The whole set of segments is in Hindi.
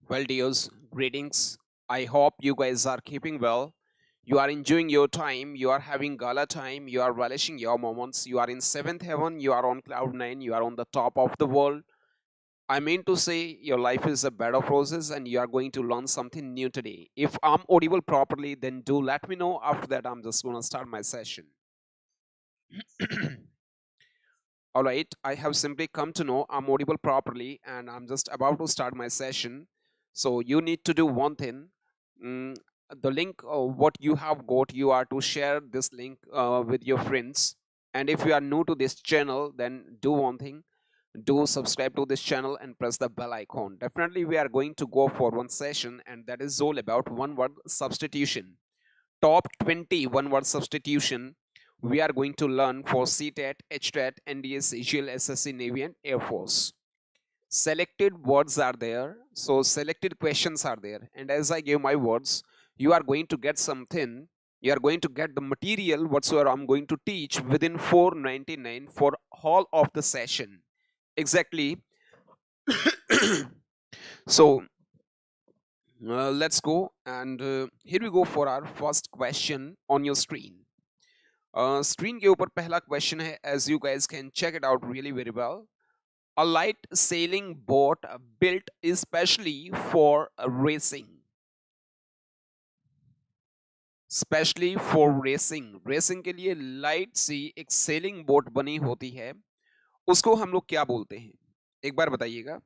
Well, dears, greetings. I hope you guys are keeping well. You are enjoying your time. You are having gala time. You are relishing your moments. You are in seventh heaven. You are on cloud nine. You are on the top of the world. I mean to say, your life is a bed of roses and you are going to learn something new today. If I'm audible properly, then do let me know. After that, I'm just going to start my session. All right, I have simply come to know I'm audible properly and I'm just about to start my session. So you need to do one thing. Mm, the link, what you have got, you are to share this link with your friends. And if you are new to this channel, then do one thing. Do subscribe to this channel and press the bell icon. Definitely, we are going to go for one session, and that is all about one word substitution. Top 20 one word substitution we are going to learn for CTET, HTET, NDS, CGL, SSC, Navy, and Air Force. Selected words are there, so selected questions are there, and as I give my words, you are going to get something. You are going to get the material whatsoever I'm going to teach within 499 for all of the session. Exactly. So let's go, and here we go for our first question on your screen. Screen के ऊपर पहला क्वेश्चन है, as you guys can check it out really very well. A light sailing boat built specially for racing. Specially for racing, racing के लिए लाइट सी एक सेलिंग बोट बनी होती है, उसको हम लोग क्या बोलते हैं? एक बार बताइएगा.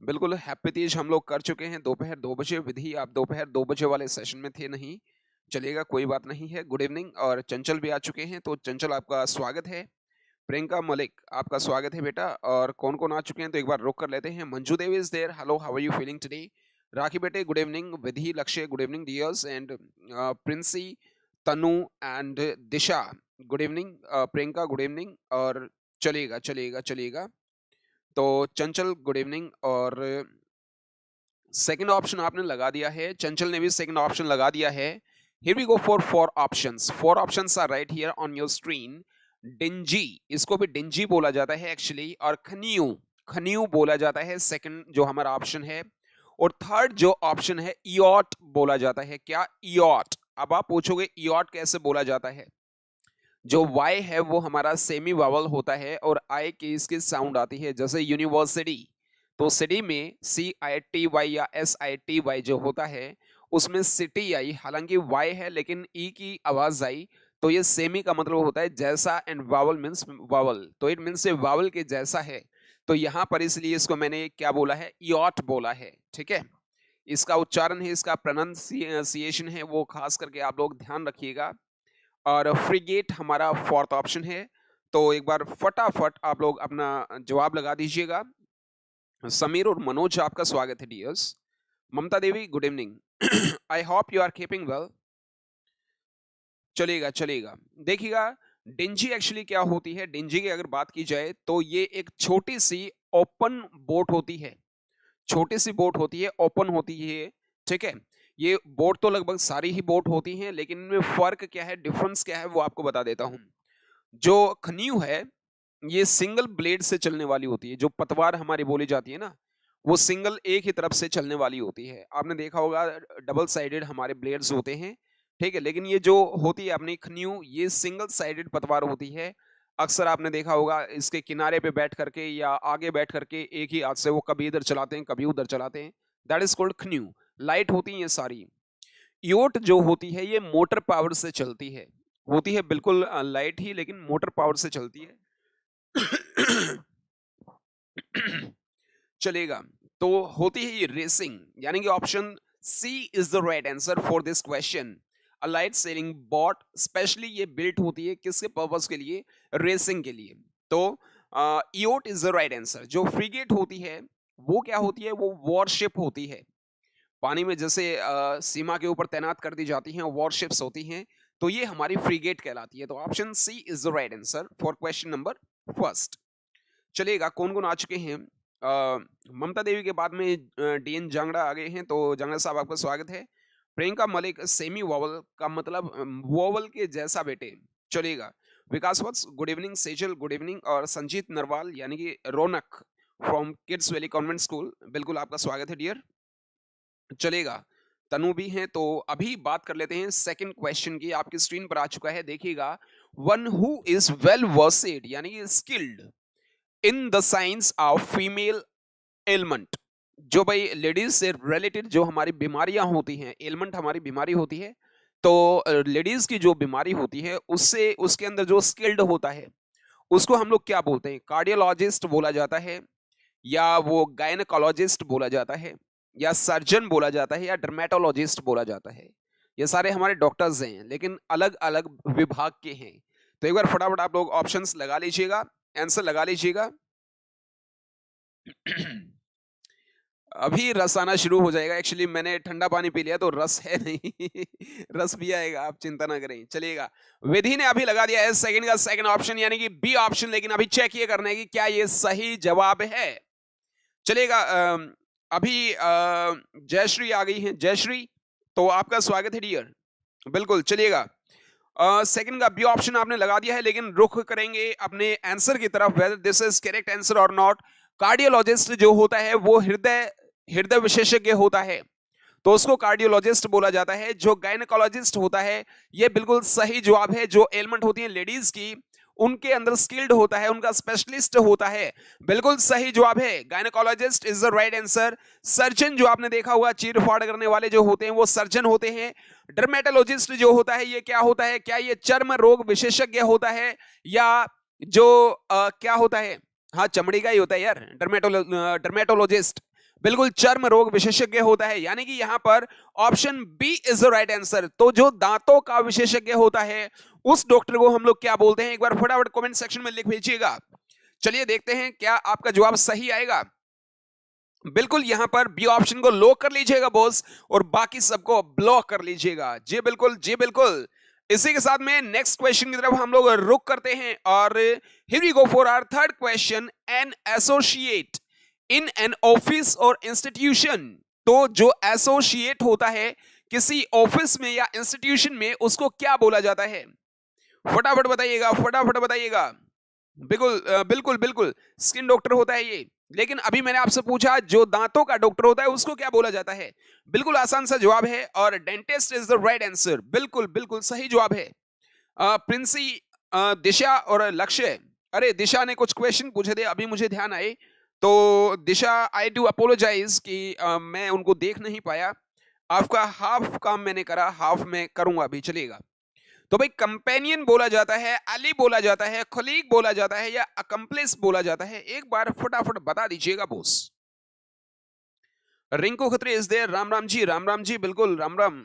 बिल्कुल हैप्पी तीज हम लोग कर चुके हैं दोपहर 2 बजे. विधि आप दोपहर 2 बजे वाले सेशन में थे नहीं, चलिएगा कोई बात नहीं है. Good evening. और चंचल भी आ चुके हैं, तो चंचल आपका स्वागत है. प्रियंका मलिक आपका स्वागत है बेटा. और कौन कौन आ चुके हैं तो एक बार रोक कर लेते हैं. Manju Devi is there. Hello, how are you feeling today? Rakhi बेटे good evening. Vidhi Lakshya good evening dears. And Princy, Tanu and Disha good evening. Priyanka good evening. और चलिएगा चलिएगा चलिएगा. तो चंचल गुड इवनिंग. और सेकंड ऑप्शन आपने लगा दिया है, चंचल ने भी सेकंड ऑप्शन लगा दिया है. Here we go for four options. Four options are right here on your screen. Dinghy, इसको भी डिंजी बोला जाता है एक्चुअली. और खनियू, खनियू बोला जाता है सेकंड जो हमारा ऑप्शन है. और थर्ड जो ऑप्शन है इयॉट बोला जाता है. क्या? इयॉट. अब आप पूछोगे इयॉट कैसे बोला जाता है? जो वाई है वो हमारा सेमी वावल होता है और आई की इसकी साउंड आती है. जैसे यूनिवर्सिटी, तो सिटी में CITY या SITY जो होता है उसमें सिटी आई, हालांकि वाई है लेकिन ई की आवाज आई, तो ये सेमी का मतलब होता है जैसा, एंड वावल मीन्स वावल, तो इट मीन्स वावल के जैसा है. तो यहाँ पर इसलिए इसको मैंने क्या बोला है? इयॉट बोला है. ठीक है, इसका उच्चारण है, इसका प्रोनाउंसिएशन है, वो खास करके आप लोग ध्यान रखिएगा. और फ्रिगेट हमारा फोर्थ ऑप्शन है. तो एक बार फटाफट आप लोग अपना जवाब लगा दीजिएगा. समीर और मनोज आपका स्वागत है dears. Mamta Devi good evening. I hope you are keeping well. चलेगा चलेगा. देखिएगा, डिंजी एक्चुअली क्या होती है? डिंजी की अगर बात की जाए तो ये एक छोटी सी ओपन बोट होती है. छोटी सी बोट होती है, ओपन होती है. ठीक है, ये बोट तो लगभग सारी ही बोट होती हैं, लेकिन इनमें फर्क क्या है, डिफरेंस क्या है, वो आपको बता देता हूं. जो खनीव है ये सिंगल ब्लेड से चलने वाली होती है. जो पतवार हमारी बोली जाती है ना, वो सिंगल एक ही तरफ से चलने वाली होती है. आपने देखा होगा डबल साइडेड हमारे ब्लेड्स होते हैं. ठीक है, लेकिन ये जो होती है अपनी खनीव, ये सिंगल साइडेड पतवार होती है. अक्सर आपने देखा होगा इसके किनारे पे बैठ करके या आगे बैठ करके एक ही हाथ से वो कभी इधर चलाते हैं कभी उधर चलाते हैं. दैट इज कॉल्ड खनीव. लाइट होती है ये सारी. योट जो होती है ये मोटर पावर से चलती है. होती है बिल्कुल लाइट ही, लेकिन मोटर पावर से चलती है. चलेगा. तो होती है ये रेसिंग, यानी कि option C is the right answer for this question. A light sailing boat specially ये बिल्ट होती है किसके पर्पस के लिए? रेसिंग के लिए. तो ईओट इज द राइट आंसर. जो फ्रिगेट होती है वो क्या होती है? वो वॉरशिप होती है. पानी में जैसे सीमा के ऊपर तैनात कर दी जाती हैं, वॉरशिप्स होती हैं, तो ये हमारी फ्रिगेट कहलाती है. तो option C is the right answer for question number first. चलिएगा, कौन कौन आ चुके हैं? ममता देवी के बाद में DN जांगड़ा आ गए हैं, तो जांगड़ा साहब आपका स्वागत है. प्रियंका मलिक, सेमी वॉवल का मतलब वॉवल के जैसा बेटे. चलिएगा. Vikas Vats good evening. Sejal good evening. और संजीत नरवाल यानी कि Raunak from kids valley convent school, बिल्कुल आपका स्वागत है डियर. चलेगा, तनु भी हैं, तो अभी बात कर लेते हैं सेकंड क्वेश्चन की। आपकी स्क्रीन पर आ चुका है, देखिएगा। One who is well versed यानी skilled in the science of female element, जो भाई लेडीज से रिलेटेड जो हमारी बीमारियां होती हैं, एलिमेंट हमारी बीमारी होती है, तो लेडीज की जो बीमारी होती है उससे उसके अंदर जो स्किल्ड होता है उसको हम लोग क्या बोलते हैं? कार्डियोलॉजिस्ट बोला जाता है, या वो गायनेकोलॉजिस्ट बोला जाता है, या सर्जन बोला जाता है, या डर्मेटोलॉजिस्ट बोला जाता है। ये सारे हमारे डॉक्टर्स हैं, लेकिन अलग अलग विभाग के हैं। तो एक बार फटाफट आप लोग ऑप्शंस लगा लीजिएगा, आंसर लगा लीजिएगा। अभी रस आना शुरू हो जाएगा। एक्चुअली मैंने ठंडा पानी पी लिया तो रस है नहीं। रस भी आएगा, आप चिंता ना करें। चलिएगा, विधि ने अभी लगा दिया है सेकंड का सेकंड ऑप्शन यानी कि बी ऑप्शन, लेकिन अभी चेक ये करना है कि क्या ये सही जवाब है। चलिएगा, अभी जयश्री आ गई है। जयश्री, तो आपका स्वागत है डियर। बिल्कुल, चलिएगा, सेकंड का बी ऑप्शन आपने लगा दिया है, लेकिन रुख करेंगे अपने आंसर की तरफ, whether this is correct answer और नॉट। कार्डियोलॉजिस्ट जो होता है वो हृदय हृदय विशेषज्ञ होता है, तो उसको कार्डियोलॉजिस्ट बोला जाता है। जो गायनेकोलॉजिस्ट होता है, ये बिल्कुल सही जवाब है। जो एलिमेंट होती है लेडीज की, उनके अंदर स्किल्ड होता है, उनका स्पेशलिस्ट होता है। बिल्कुल सही जवाब है, gynaecologist is the right answer. Surgeon जो आपने देखा होगा, चीर फाड़ करने वाले जो होते हैं वो सर्जन होते हैं। डर्मेटोलॉजिस्ट जो होता है, ये क्या होता है? क्या ये चर्म रोग विशेषज्ञ होता है, या जो क्या होता है? हाँ, चमड़ी का ही होता है यार, डर्मेटोलॉजिस्ट बिल्कुल चर्म रोग विशेषज्ञ होता है। यानी कि यहां पर option B is the right answer. तो जो दांतों का विशेषज्ञ होता है उस डॉक्टर को हम लोग क्या बोलते हैं? एक बार फटाफट कमेंट सेक्शन में लिख भेजिएगा। चलिए देखते हैं क्या आपका जवाब सही आएगा। बिल्कुल यहां पर बी ऑप्शन को लॉक कर लीजिएगा बॉस, और बाकी सबको ब्लॉक कर लीजिएगा। जी बिल्कुल, जी बिल्कुल। इसी के साथ में नेक्स्ट क्वेश्चन की तरफ हम लोग रुक करते हैं, और here we go for our third question. An associate in an office और इंस्टीट्यूशन, तो जो एसोसिएट होता है किसी ऑफिस में या इंस्टीट्यूशन में, उसको क्या बोला जाता है? फटाफट बताइएगा, फटाफट बताइएगा। बिल्कुल बिल्कुल बिल्कुल, स्किन डॉक्टर होता है ये। लेकिन अभी मैंने आपसे पूछा जो दांतों का डॉक्टर होता है उसको क्या बोला जाता है? बिल्कुल आसान सा जवाब है, और dentist is the right answer. बिल्कुल बिल्कुल सही जवाब है। प्रिंसी, दिशा और लक्ष्य, अरे दिशा ने कुछ क्वेश्चन पूछे थे अभी मुझे ध्यान आए, तो दिशा आई डू अपोलोजाइज कि मैं उनको देख नहीं पाया। आपका हाफ काम मैंने करा, हाफ में करूंगा अभी। चलिएगा, तो भाई कंपेनियन बोला जाता है, अली बोला जाता है, खलीग बोला जाता है, या अकम्प्लिस बोला जाता है? एक बार फटाफट बता दीजिएगा boss. Rinku Khatri is there. Ram Ram ji, Ram Ram ji, बिल्कुल राम राम।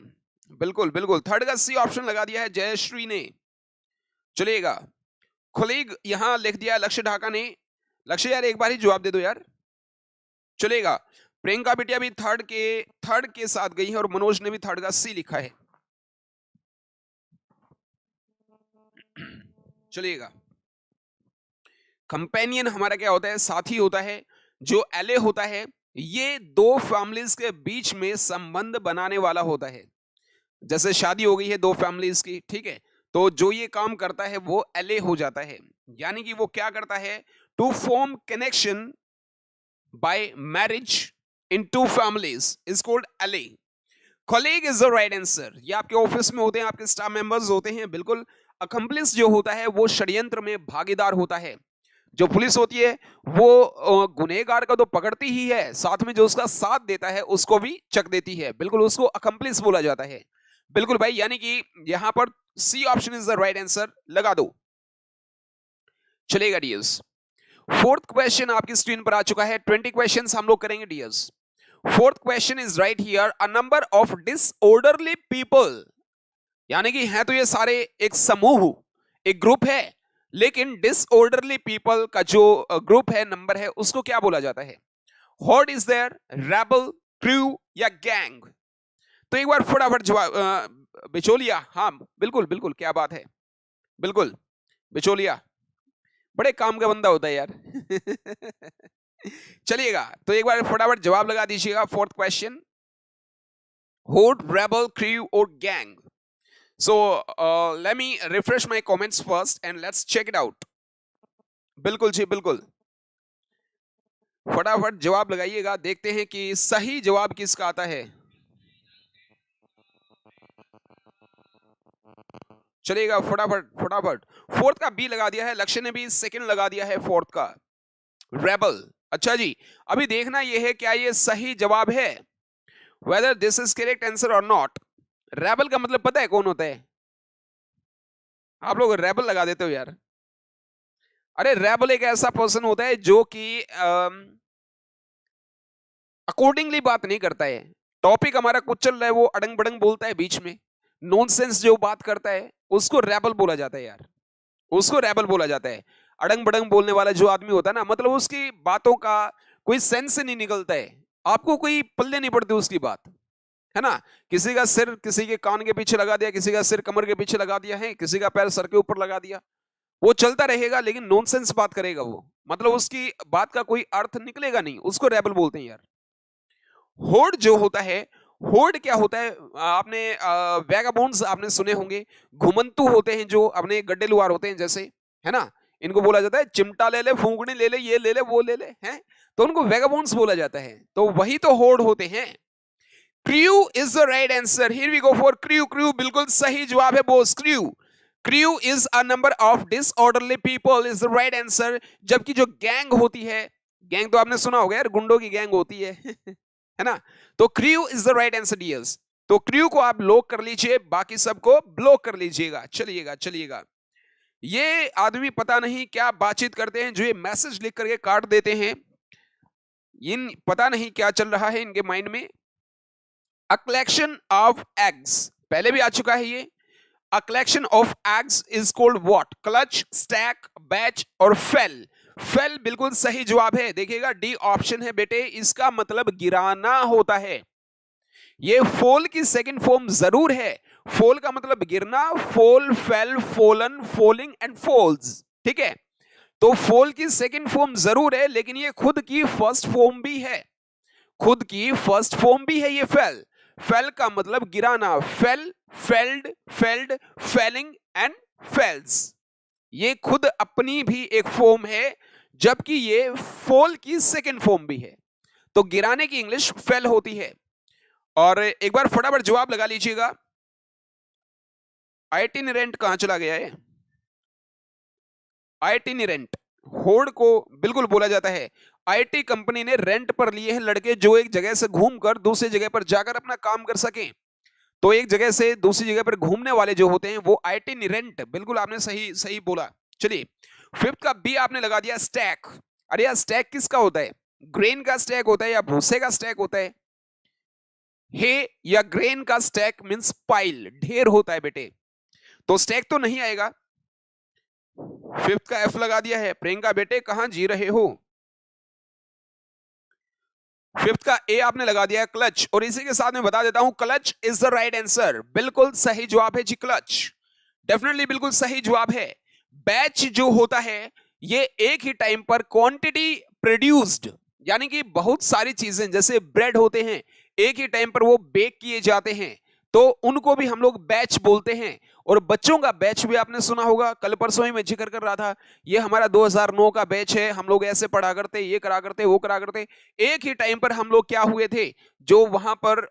बिल्कुल बिल्कुल, थर्ड का सी ऑप्शन लगा दिया है जयश्री ने। चलिएगा, खलीग यहां लिख दिया लक्ष्य ढाका ने। लक्ष्य यार एक बार ही जवाब दे दो यार। चलेगा, प्रियंका बिटिया भी थर्ड के साथ गई है, और मनोज ने भी थर्ड का सी लिखा है। चलिएगा, कंपेनियन हमारा क्या होता है? साथी होता है। जो एले होता है, ये दो फैमिलीज के बीच में संबंध बनाने वाला होता है। जैसे शादी हो गई है दो फैमिलीज की, ठीक है, तो जो ये काम करता है वो एले हो जाता है। यानी कि वो क्या करता है? Two form connection by marriage in two families is called एले। Colleague is the right answer. ये आपके ऑफिस में होते हैं, आपके स्टाफ मेंबर्स होते हैं। बिल्कुल, अकम्प्लिस जो होता है वो षड्यंत्र में भागीदार होता है। जो पुलिस होती है वो गुनहगार का तो पकड़ती ही है, साथ में जो उसका साथ देता है उसको भी चक देती है। बिल्कुल, उसको अकम्प्लिस बोला जाता है। बिल्कुल भाई, यानी कि यहां पर C option is the right answer, लगा दो। चलेगा डियर्स, फोर्थ क्वेश्चन आपकी स्क्रीन पर आ चुका है। 20 क्वेश्चंस हम लोग करेंगे dears. Fourth question is right here, a number of disorderly people, यानी कि है तो ये सारे एक समूह, एक ग्रुप है, लेकिन डिसऑर्डरली पीपल का जो ग्रुप है, नंबर है, उसको क्या बोला जाता है? हॉर्ड इज देयर, रेबल, क्रू, या गैंग? तो एक बार फटाफट जवाब। बिचौलिया, हाँ बिल्कुल बिल्कुल, क्या बात है, बिल्कुल बिचौलिया बड़े काम का बंदा होता है यार। चलिएगा, तो एक बार फटाफट जवाब लगा दीजिएगा। फोर्थ क्वेश्चन, हॉर्ड, रेबल, क्रू और gang? So let me refresh my comments first and let's check it out. बिल्कुल जी बिल्कुल, फटाफट जवाब लगाइएगा, देखते हैं कि सही जवाब किसका आता है। चलिएगा फटाफट फटाफट। फोर्थ का बी लगा दिया है लक्ष्य ने भी, सेकंड लगा दिया है फोर्थ का रेबल। अच्छा जी, अभी देखना ये है क्या ये सही जवाब है, whether this is correct answer और नॉट। रेबल का मतलब पता है कौन होता है? आप लोग रेबल लगा देते हो यार। अरे रेबल एक ऐसा पर्सन होता है जो कि अकॉर्डिंगली बात नहीं करता है। टॉपिक हमारा कुछ चल रहा है, वो अड़ंग बड़ंग बोलता है बीच में, नॉनसेंस जो बात करता है उसको रेबल बोला जाता है यार, उसको रेबल बोला जाता है। अड़ंग बड़ंग बोलने वाला जो आदमी होता है ना, मतलब उसकी बातों का कोई सेंस नहीं निकलता है, आपको कोई पल्ले नहीं पड़ती उसकी बात, है ना। किसी का सिर किसी के कान के पीछे लगा दिया, किसी का सिर कमर के पीछे लगा दिया है, किसी का पैर सर के ऊपर लगा दिया, वो चलता रहेगा लेकिन नॉनसेंस बात करेगा वो, मतलब उसकी बात का कोई अर्थ निकलेगा नहीं, उसको रेबल बोलते हैं यार। होड़ जो होता है, होड़ क्या होता है, आपने वैगाबॉन्ड्स आपने सुने होंगे, घुमंतु होते हैं जो अपने गड्ढे लुआर होते हैं जैसे, है ना। इनको बोला जाता है चिमटा ले ले, फूंकनी ले ले, ये ले ले, वो ले ले, हैं, तो उनको वैगाबॉन्ड्स बोला जाता है, तो वही तो होड़ होते हैं। Crew is the right answer, here we go for crew. Crew बिल्कुल सही जवाब है boss, crew. Crew is a number of disorderly people is the right answer. जबकि जो गैंग होती है, गैंग तो आपने सुना होगा यार, गुंडों की गैंग होती है है ना, तो crew is the right answer dears. तो क्रू को आप लॉक कर लीजिए, बाकी सबको ब्लॉक कर लीजिएगा। चलिएगा चलिएगा, ये आदमी पता नहीं क्या बातचीत करते हैं जो ये मैसेज लिख करके काट देते हैं, इन पता नहीं क्या चल रहा है इनके माइंड में। अ कलेक्शन ऑफ एग्स, पहले भी आ चुका है ये। अ collection of eggs is called what? Clutch, stack, batch और फेल। फेल बिल्कुल सही जवाब है, देखिएगा डी ऑप्शन है बेटे, इसका मतलब गिराना होता है। ये फोल की सेकंड फॉर्म जरूर है, फोल का मतलब गिरना, fall, fell, fallen, falling and falls, ठीक है। तो फोल की सेकंड फॉर्म जरूर है, लेकिन ये खुद की फर्स्ट फॉर्म भी है, खुद की फर्स्ट फॉर्म भी है ये फेल। फेल का मतलब गिराना, fell, felled, felled, felling and fells, ये खुद अपनी भी एक फॉर्म है, जबकि ये फोल की सेकंड फॉर्म भी है। तो गिराने की इंग्लिश फेल होती है। और एक बार फटाफट जवाब लगा लीजिएगा, आइटिनरेंट कहां चला गया है? आइटिनरेंट होड़ को बिल्कुल बोला जाता है। आईटी कंपनी ने रेंट पर लिए हैं लड़के जो एक जगह से घूमकर दूसरी जगह पर जाकर अपना काम कर सकें, तो एक जगह से दूसरी जगह पर घूमने वाले जो होते हैं वो आइटिनरेंट, बिल्कुल आपने सही सही बोला। चलिए फिफ्थ का बी आपने लगा दिया स्टैक। अरे यार स्टैक किसका होता है? ग्रेन का स्टैक होता है या भूसे का स्टैक होता है? हे या ग्रेन का स्टैक मींस पाइल, ढेर होता है बेटे, तो स्टैक तो नहीं आएगा। फिफ्थ का एफ लगा दिया है। प्रियंका बेटे कहां जी रहे हो? फिफ्थ का ए आपने लगा दिया है क्लच, और इसी के साथ में बता देता हूं clutch is the right answer, बिल्कुल सही जवाब है जी क्लच, डेफिनेटली बिल्कुल सही जवाब है। बैच जो होता है ये एक ही टाइम पर क्वांटिटी प्रोड्यूस्ड, यानी कि बहुत सारी चीजें जैसे ब्रेड होते हैं एक ही टाइम पर वो बेक किए जाते हैं, तो उनको भी हम लोग बैच बोलते हैं। और बच्चों का बैच भी आपने सुना होगा, कल परसों ही मैं जिक्र कर रहा था, ये हमारा 2009 का बैच है, हम लोग ऐसे पढ़ा करते, ये करा करते, वो करा करते। एक ही टाइम पर हम लोग क्या हुए थे, जो वहां पर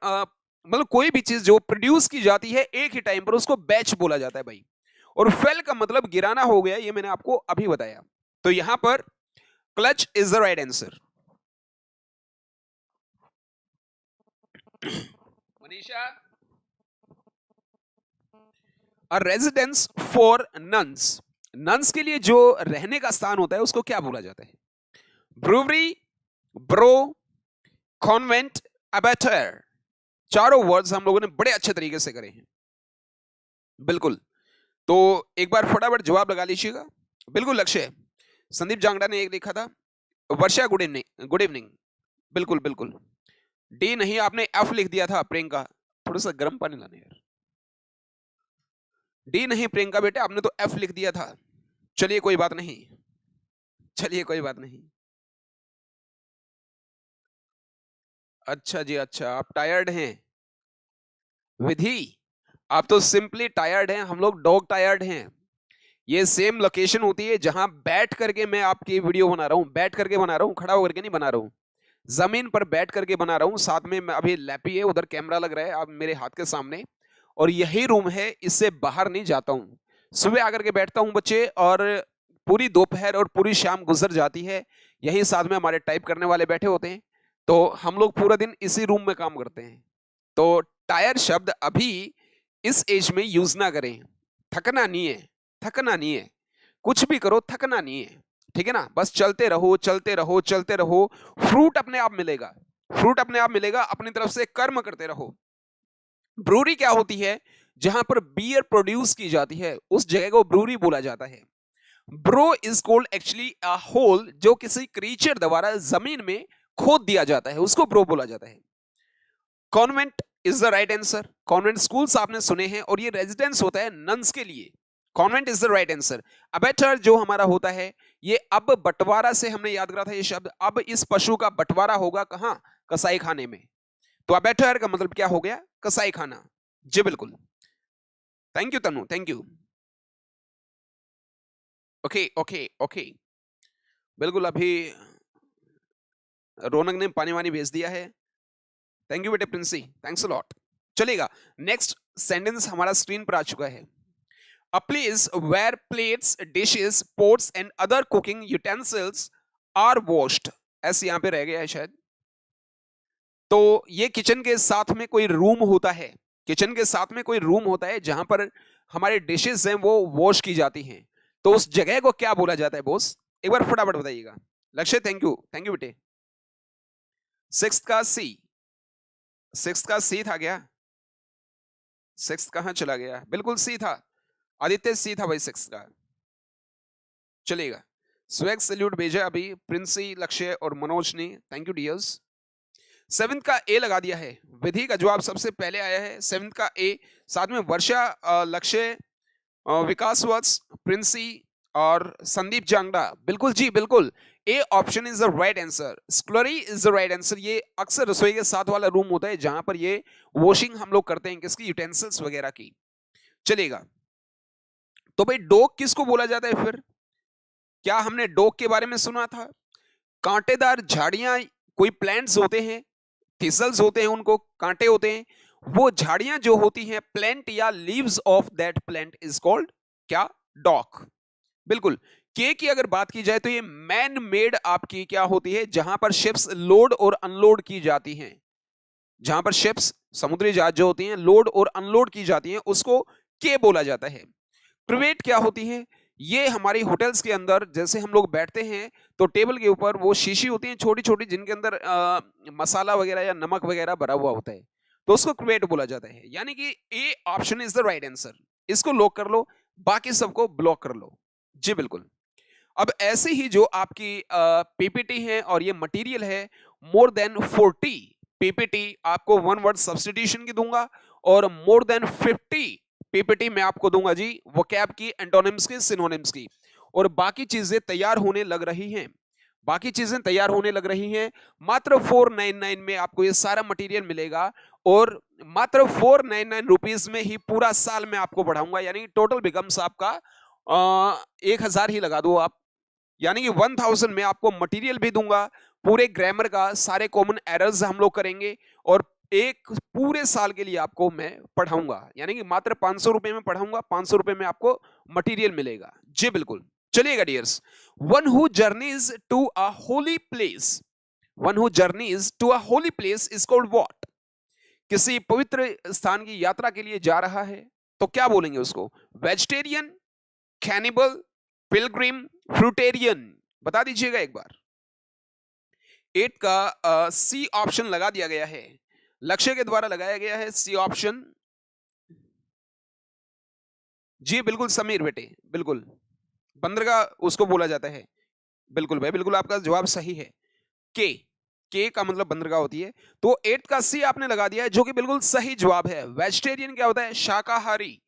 मतलब कोई भी चीज जो प्रोड्यूस की जाती है एक ही टाइम पर उसको बैच बोला जाता है भाई। और फेल का मतलब गिराना हो गया, ये मैंने आपको अभी बताया। तो यहां पर clutch is the right answer. Manisha, a residence for nuns, nuns के लिए जो रहने का स्थान होता है उसको क्या बोला जाता है? Brewery, bro, convent, abettor. चारों वर्ड्स हम लोगों ने बड़े अच्छे तरीके से करे हैं, बिल्कुल। तो एक बार फटाफट जवाब लगा लीजिएगा, बिल्कुल लक्ष्य। संदीप जांगड़ा ने एक लिखा था, वर्षा गुड इवनिंग, गुड इवनिंग, बिल्कुल बिल्कुल। डी नहीं, आपने एफ लिख दिया था प्रियंका, थोड़ा सा गर्म पानी लाना यार। डी नहीं प्रियंका बेटे, आपने तो एफ लिख दिया था। चलिए कोई बात नहीं, चलिए कोई बात नहीं। अच्छा जी अच्छा, आप टायर्ड हैं विधि, आप तो सिंपली टायर्ड हैं, हम लोग डॉग टायर्ड हैं। ये सेम लोकेशन होती है जहां बैठ करके मैं आपकी वीडियो बना रहा हूं, बैठ करके बना रहा हूं, खड़ा होकर के नहीं बना रहा हूं, जमीन पर बैठ करके बना रहा हूं। साथ में मैं अभी लैपी है, उधर कैमरा लग रहा है आप मेरे हाथ के सामने, और यही रूम है, इससे बाहर नहीं जाता हूं। सुबह आकर के बैठता हूं बच्चे, और पूरी दोपहर और पूरी शाम गुजर जाती है, यही साथ में हमारे टाइप करने वाले बैठे होते हैं, तो हम लोग पूरा दिन इसी रूम में काम करते हैं। तो टायर शब्द अभी इस एज में यूज ना करें। थकना नहीं है, थकना नहीं है, कुछ भी करो थकना नहीं है, ठीक है ना। बस चलते रहो चलते रहो चलते रहो, फ्रूट अपने आप मिलेगा, फ्रूट अपने आप मिलेगा, अपनी तरफ से कर्म करते रहो। ब्रूरी क्या होती है? जहां पर बियर प्रोड्यूस की जाती है उस जगह को ब्रूरी बोला जाता है। Burrow is called actually a hole जो किसी क्रीचर द्वारा जमीन में खोद दिया जाता है, उसको ब्रो बोला जाता है। Convent is the right answer. Convent schools आपने सुने हैं, और ये रेजिडेंस होता है नन्स के लिए। Convent is the right answer. Abettor जो हमारा होता है, ये अब बंटवारा से हमने याद करा था ये शब्द, अब इस पशु का बंटवारा होगा कहां? कसाई खाने में। तो अबेटर का मतलब क्या हो गया? कसाई खाना। जी बिल्कुल, thank you Tanu, thank you. Okay okay okay, बिल्कुल। अभी रौनक ने पानी वानी भेज दिया है, थैंक यू बेटे प्रिंसी, थैंक्स अ लॉट। चलेगा, नेक्स्ट सेंटेंस हमारा स्क्रीन पर आ चुका है। A place where plates, dishes, pots and other cooking utensils are washed. ऐसे यहां पे रह गया है शायद। तो ये किचन के साथ में कोई रूम होता है, किचन के साथ में कोई रूम होता है जहां पर हमारे डिशेस हैं वो वॉश की जाती हैं, तो उस जगह को क्या बोला जाता है बॉस? एक बार फटाफट बताइएगा। लक्ष्य थैंक यू बेटे। सिक्स का सी, सिक्स का सी था क्या? सिक्स कहां चला गया? बिल्कुल सी था आदित्य, सी था भाई सिक्स का। चलेगा, स्वैग सैल्यूट भेजा अभी प्रिंसी, लक्ष्य और मनोज ने, थैंक यू डियर्स। सेवेंथ का ए लगा दिया है, विधि का जवाब सबसे पहले आया है, सेवेंथ का ए। साथ में वर्षा, लक्ष्य, विकास वत्स, प्रिंसी और संदीप जांगड़ा, बिल्कुल जी बिल्कुल, A option is the right answer. Scullery is the right answer. ये अक्सर रसोई के साथ वाला रूम होता है जहां पर ये वॉशिंग हम लोग करते हैं किसकी? यूटेंसिल्स वगैरह की। चलेगा, तो भाई डॉग किसको बोला जाता है फिर? क्या हमने डॉग के बारे में सुना था? कांटेदार झाड़ियां, कोई प्लांट्स होते हैं, थिसल्स होते हैं, उनको कांटे होते हैं, वो झाड़ियां जो होती हैं, प्लांट या leaves of that plant is called क्या? डॉग। बिल्कुल। के की अगर बात की जाए तो ये मैन मेड आपकी क्या होती है? जहां पर शिप्स लोड और अनलोड की जाती हैं, जहां पर शिप्स, समुद्री जहाज जो होती हैं, लोड और अनलोड की जाती हैं, उसको के बोला जाता है। क्रिवेट क्या होती है? ये हमारी होटल्स के अंदर जैसे हम लोग बैठते हैं तो टेबल के ऊपर वो शीशी होती है छोटी छोटी, जिनके अंदर मसाला वगैरह या नमक वगैरह भरा हुआ होता है, तो उसको क्रिवेट बोला जाता है। यानी कि ए option is the right answer. इसको लॉक कर लो, बाकी सबको ब्लॉक कर लो। जी बिल्कुल। अब ऐसे ही जो आपकी पीपीटी है और ये मटेरियल है, मोर देन 40 पीपीटी आपको वन वर्ड सब्स्टिट्यूशन की दूंगा, और मोर देन 50 पीपीटी मैं आपको दूंगा जी वोकैब की, एंटोनिम्स की, सिनोनिम्स की। और बाकी चीजें तैयार होने लग रही हैं, बाकी चीजें तैयार होने लग रही हैं। मात्र 499 में आपको ये सारा मटेरियल मिलेगा, और मात्र 499 रुपीज में ही पूरा साल में आपको पढ़ाऊंगा, यानी टोटल बिकम्स आपका 1000 ही लगा दो आप, यानी कि 1000 में आपको मटेरियल भी दूंगा, पूरे ग्रामर का, सारे कॉमन एरर्स हम लोग करेंगे, और एक पूरे साल के लिए आपको मैं पढ़ाऊंगा, यानी कि मात्र 500 रुपए में पढ़ाऊंगा, 500 रुपए में आपको मटेरियल मिलेगा। जी बिल्कुल। चलिएगा dears, one who journeys to a holy place, one who journeys to a holy place is called what? किसी पवित्र स्थान की यात्रा के लिए जा रहा है तो क्या बोलेंगे उसको? Vegetarian, cannibal, pilgrim, fruitarian? बता दीजिएगा एक बार। 8 का सी ऑप्शन लगा दिया गया है, लक्ष्य के द्वारा लगाया गया है सी ऑप्शन। जी बिल्कुल समीर बेटे, बिल्कुल बंदरगाह उसको बोला जाता है। बिल्कुल भाई बिल्कुल, आपका जवाब सही है। के, के का मतलब बंदरगाह होती है। तो 8 का सी आपने लगा दिया है, जो कि बिल्कुल सही जवाब है। वेजिटेरियन क्या होता है? शाकाहारी।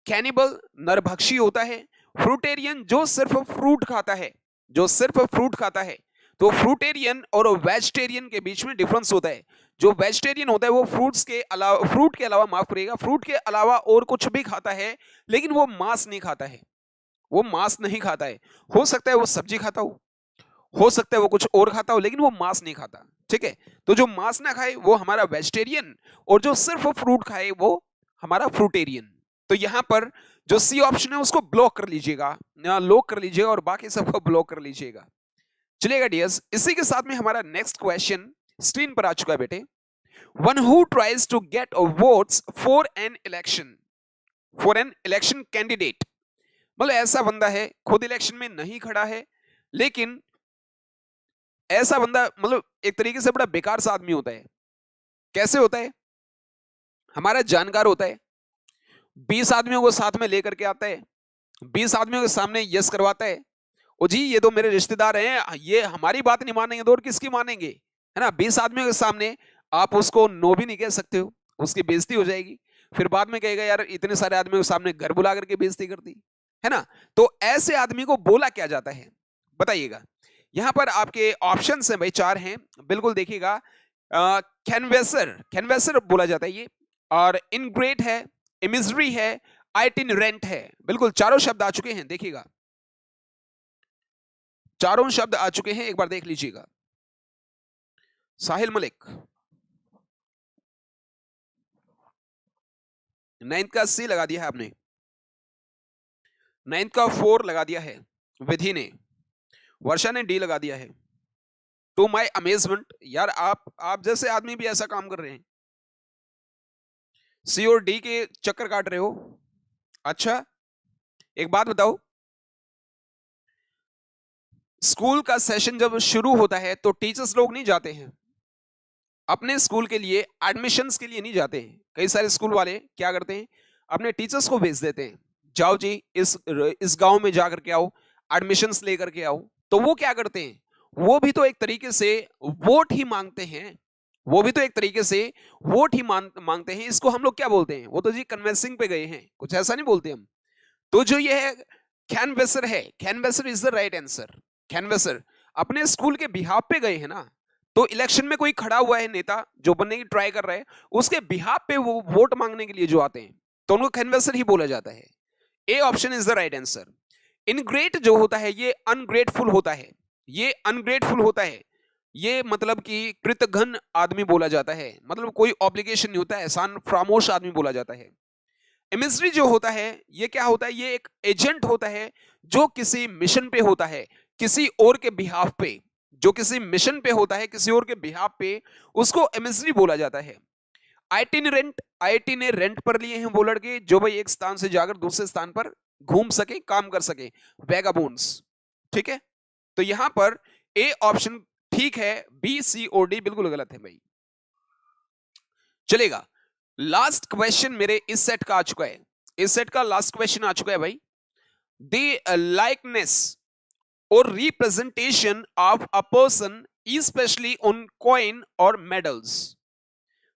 कैनिबल नरभक्षी होता है। फ्रूटेरियन जो सिर्फ फ्रूट खाता है, जो सिर्फ फ्रूट खाता है। तो फ्रूटेरियन और वेजिटेरियन के बीच में डिफरेंस होता है। जो वेजिटेरियन होता है वो फ्रूट्स के अलावा, फ्रूट के अलावा, माफ करिएगा, फ्रूट के अलावा और कुछ भी खाता है, लेकिन वो मांस नहीं खाता है, वो मांस नहीं खाता है। हो सकता है वो सब्जी खाता हो सकता है वो कुछ और खाता हो, लेकिन वो मांस नहीं खाता। ठीक है, तो जो मांस ना खाए वो हमारा वेजिटेरियन, और जो सिर्फ फ्रूट खाए वो हमारा फ्रूटेरियन। तो यहां पर जो सी ऑप्शन है उसको ब्लॉक कर लीजिएगा, लॉक कर लीजिएगा और बाकी सबको ब्लॉक कर लीजिएगा। चलिएगा डियर्स, इसी के साथ में हमारा नेक्स्ट क्वेश्चन स्क्रीन पर आ चुका है बेटे। One who tries to get votes for an election candidate, मतलब ऐसा बंदा है खुद इलेक्शन में नहीं खड़ा है, लेकिन ऐसा बंदा मतलब एक तरीके से बड़ा बेकार सा आदमी होता है। कैसे होता है? हमारा जानकार होता है, 20 आदमियों को साथ में लेकर के आता है, 20 आदमियों के सामने यस करवाता है, ओ जी ये तो मेरे रिश्तेदार हैं, ये हमारी बात नहीं मानेंगे तो और किसकी मानेंगे, है ना। 20 आदमियों के सामने आप उसको नो भी नहीं कह सकते हो, उसकी बेइज्जती हो जाएगी। फिर बाद में कहेगा यार इतने सारे आदमियों के सामने घर बुला करके बेइज्जती कर दी, है ना। तो ऐसे आदमी को बोला क्या जाता है बताइएगा। यहां पर आपके ऑप्शन हैं भाई, 4 हैं, बिल्कुल देखिएगा। कैनवेसर बोला जाता है ये, और इनग्रेट है, इमिजरी है, आइटिनरेंट है। बिल्कुल चारों शब्द आ चुके हैं, देखिएगा चारों शब्द आ चुके हैं, एक बार देख लीजिएगा। साहिल मलिक, 9th का सी लगा दिया है आपने, 9th का 4 लगा दिया है विधि ने, वर्षा ने डी लगा दिया है। टू माई अमेजमेंट, यार आप जैसे आदमी भी ऐसा काम कर रहे हैं, सी और डी के चक्कर काट रहे हो। अच्छा एक बात बताओ, स्कूल का सेशन जब शुरू होता है तो टीचर्स लोग नहीं जाते हैं अपने स्कूल के लिए, एडमिशंस के लिए नहीं जाते हैं। कई सारे स्कूल वाले क्या करते हैं, अपने टीचर्स को भेज देते हैं, जाओ जी इस गांव में जाकर के आओ, एडमिशंस लेकर के आओ। तो वो क्या करते हैं, वो भी तो एक तरीके से वोट ही मांगते हैं, वो भी तो एक तरीके से वोट ही मांगते हैं। इसको हम लोग क्या बोलते हैं, वो तो जी कन्वेंसिंग पे गए हैं, कुछ ऐसा नहीं बोलते हम। तो जो ये है कैनवेसर है, कैनवेसर इज द राइट आंसर। कैनवेसर अपने स्कूल के बिहाफ पे गए हैं ना, तो इलेक्शन में कोई खड़ा हुआ है नेता जो बनने की ट्राई कर रहा है, उसके बिहाफ पे वो वोट मांगने के लिए जो आते हैं, तो उनको कैनवेसर ही बोला जाता है। A option is the right answer. Ingrate जो होता है ये अनग्रेटफुल होता है, ये अनग्रेटफुल होता है, ये मतलब कि कृतघ्न आदमी बोला जाता है, मतलब कोई ऑब्लिगेशन नहीं होता है, एहसान फरामोश आदमी बोला जाता है। इमिजरी जो होता है ये क्या होता है, ये एक एजेंट होता है जो किसी मिशन पे होता है, किसी और के बिहाफ पे, जो किसी मिशन पे होता है किसी और के बिहाफ पे, उसको इमिजरी बोला जाता है। आइटिनरेंट, आईटी ने रेंट पर लिए हैं वो लड़के जो भाई एक स्थान से जाकर दूसरे स्थान पर घूम सके, काम कर सके, वैगाबोन्स। ठीक है, तो यहां पर ए ऑप्शन ठीक है, बी सी और डी बिल्कुल गलत है भाई। चलेगा, लास्ट क्वेश्चन मेरे इस सेट का आ चुका है, इस सेट का लास्ट क्वेश्चन आ चुका है भाई। द लाइकनेस और representation of a person specially on coin और मेडल्स।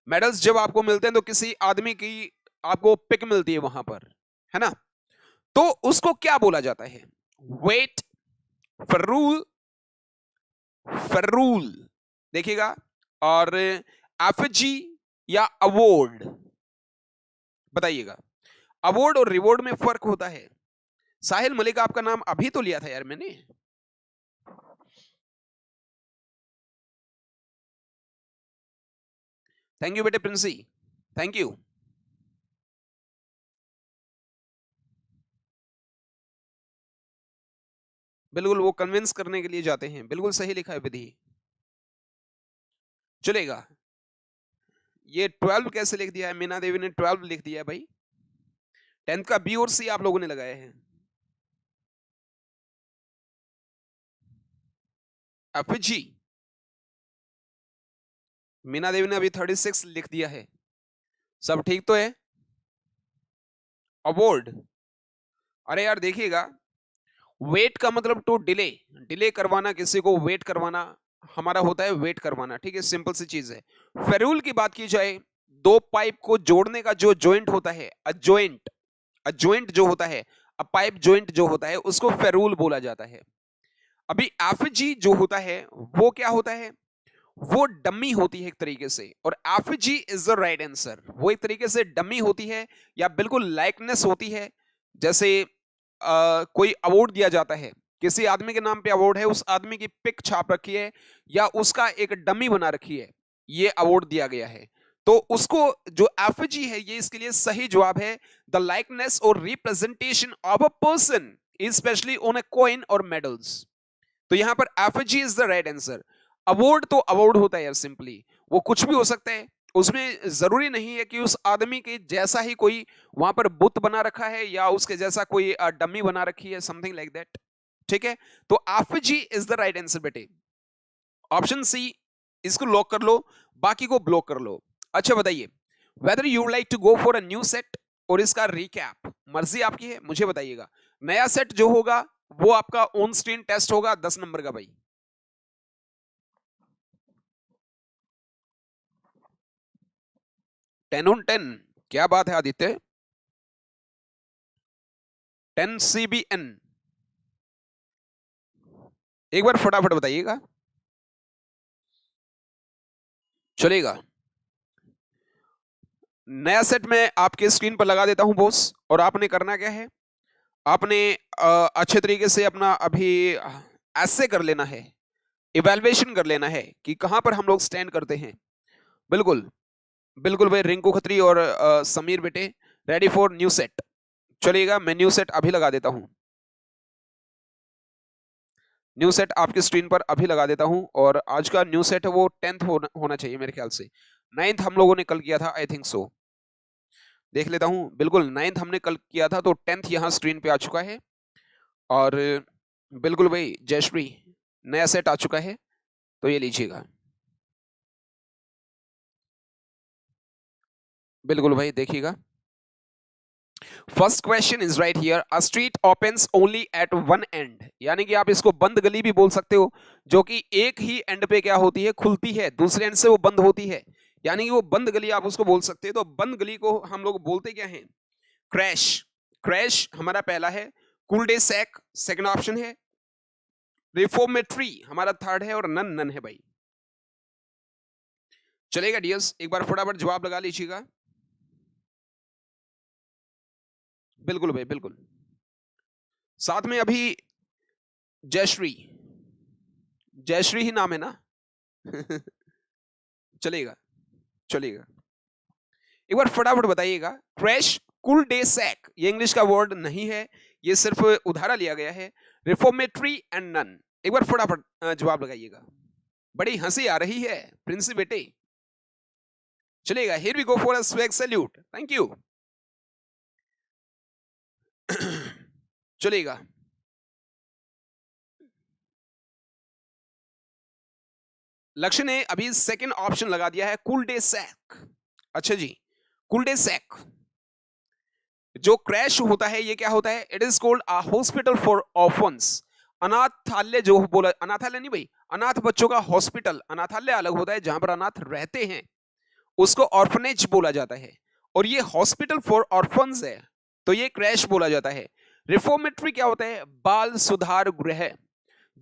मेडल्स जब आपको मिलते हैं तो किसी आदमी की आपको पिक मिलती है वहां पर, है ना, तो उसको क्या बोला जाता है, वेट, फरूल, फरूल देखिएगा, और एफजी या अवॉर्ड, बताइएगा। अवॉर्ड और रिवॉर्ड में फर्क होता है। साहिल मलिक आपका नाम अभी तो लिया था यार मैंने। थैंक यू बेटे प्रिंसी, थैंक यू। बिल्कुल वो कन्विंस करने के लिए जाते हैं, बिल्कुल सही लिखा है विधि। चलेगा, ये 12 कैसे लिख दिया है, मीना देवी ने 12 लिख दिया है भाई। 10th का बी और सी आप लोगों ने लगाए हैं। एफजी, मीना देवी ने अभी 36 लिख दिया है, सब ठीक तो है। अवॉर्ड, अरे यार देखिएगा, वेट का मतलब टू डिले, डिले करवाना, किसी को वेट करवाना हमारा होता है वेट करवाना, ठीक है, सिंपल सी चीज है। फेरूल की बात की जाए, दो पाइप को जोड़ने का जो जॉइंट होता है, अ जॉइंट जो होता है, अ पाइप जॉइंट जो होता है, उसको फेरूल बोला जाता है। अभी एफजी जो होता है वो क्या होता है, वो डमी होती है एक तरीके से, और effigy is the right answer. वो एक तरीके से डमी होती है या बिल्कुल लाइकनेस होती है, जैसे कोई अवार्ड दिया जाता है, किसी आदमी के नाम पे अवार्ड है, उस आदमी की पिक छाप रखी है या उसका एक डमी बना रखी है, ये अवार्ड दिया गया है, तो उसको जो एफजी है ये इसके लिए सही जवाब है द लाइकनेस और representation of a person specially on a coin और मेडल्स। तो यहां पर effigy is the right answer. Award तो अवार्ड होता है यार, सिंपली वो कुछ भी हो सकता है, उसमें जरूरी नहीं है कि उस आदमी के जैसा ही कोई वहां पर बुत बना रखा है या उसके जैसा कोई डमी बना रखी है, समथिंग लाइक दैट। ठीक है, तो effigy is the right answer बेटे। ऑप्शन सी इसको लॉक कर लो, बाकी को ब्लॉक कर लो। अच्छा बताइए, whether you like to go for a new set और इसका रिकैप, मर्जी आपकी है, मुझे बताइएगा। नया सेट जो होगा वो आपका ऑन स्क्रीन टेस्ट होगा 10 नंबर का भाई। 10 on 10, क्या बात है आदित्य। 10 CBN, एक बार फटाफट बताइएगा, चलेगा। नया सेट मैं आपके स्क्रीन पर लगा देता हूं बॉस, और आपने करना क्या है, आपने अच्छे तरीके से अपना अभी ऐसे कर लेना है, इवैल्यूएशन कर लेना है कि कहां पर हम लोग स्टैंड करते हैं। बिल्कुल बिल्कुल भाई, रिंकू खत्री और समीर बेटे रेडी फॉर न्यू सेट। चलिएगा, मैं न्यू सेट अभी लगा देता हूं, न्यू सेट आपकी स्क्रीन पर अभी लगा देता हूं। और आज का न्यू सेट है वो 10th होना चाहिए मेरे ख्याल से। 9th हम लोगों ने कल किया था, आई थिंक सो। देख लेता हूं, बिल्कुल 9th हमने कल किया था, तो 10th यहां स्क्रीन पे आ चुका है। और बिल्कुल भाई जयश्री, नया सेट आ चुका है, तो ये लीजिएगा। बिल्कुल भाई देखिएगा। First question is right here, a street opens only at one end, यानी कि आप इसको बंद गली भी बोल सकते हो, जो कि एक ही एंड पे क्या होती है, खुलती है, दूसरे एंड से वो बंद होती है, यानी कि वो बंद गली आप उसको बोल सकते हो। तो बंद गली को हम लोग बोलते क्या है, क्रैश। क्रैश हमारा पहला है, cool day sac second option है, रिफॉर्मेटरी हमारा थर्ड है, और नन नन है भाई। चलेगा डियर्स, एक बार फटाफट जवाब लगा लीजिएगा। बिल्कुल भाई बिल्कुल, साथ में अभी जयश्री, जयश्री ही नाम है ना। चलेगा चलेगा, एक बार फटाफट बताइएगा। क्रैश, कूल डे सैक, ये इंग्लिश का वर्ड नहीं है, ये सिर्फ उधारा लिया गया है। रिफॉर्मेटरी एंड नन, एक बार फटाफट जवाब लगाइएगा। बड़ी हंसी आ रही है प्रिंसी बेटे। चलेगा, here we go for a swag salute, thank you. चलेगा, लक्ष्य ने अभी सेकंड ऑप्शन लगा दिया है, कूल डे सैक। अच्छा जी, कूल डे सैक जो क्रैश होता है ये क्या होता है, it is called a hospital for orphans. अनाथालय जो बोला, अनाथालय नहीं भाई, अनाथ बच्चों का हॉस्पिटल, अनाथालय अलग होता है जहां पर अनाथ रहते हैं, उसको ऑर्फनेज बोला जाता है, और ये हॉस्पिटल फॉर ऑर्फन्स है, तो ये क्रैश बोला जाता है। रिफॉर्मेटरी क्या होता है, बाल सुधार गृह,